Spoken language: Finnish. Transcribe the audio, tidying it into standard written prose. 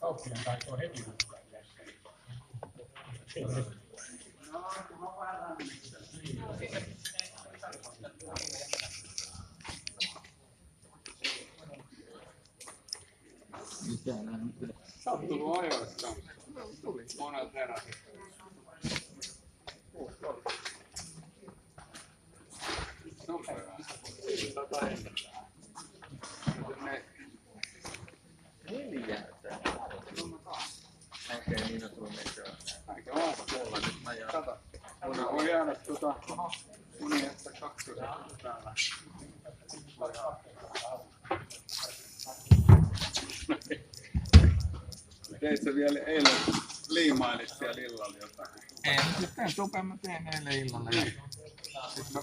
Kauppien taitoo heti. Mitä näin? Sä oot tullut ajoissa. Tuli. Monelta herät. Nopeaa. Okei, niin on tullut meitä. Aika vahva. Mulla nyt mä jaan. Kato. Voi jäädä unista 2 täällä. Teit sä vielä eilen liimailit siellä illalla jotain? Ei, nyt teen sopen, mä teen eilen illalla. Sitten mä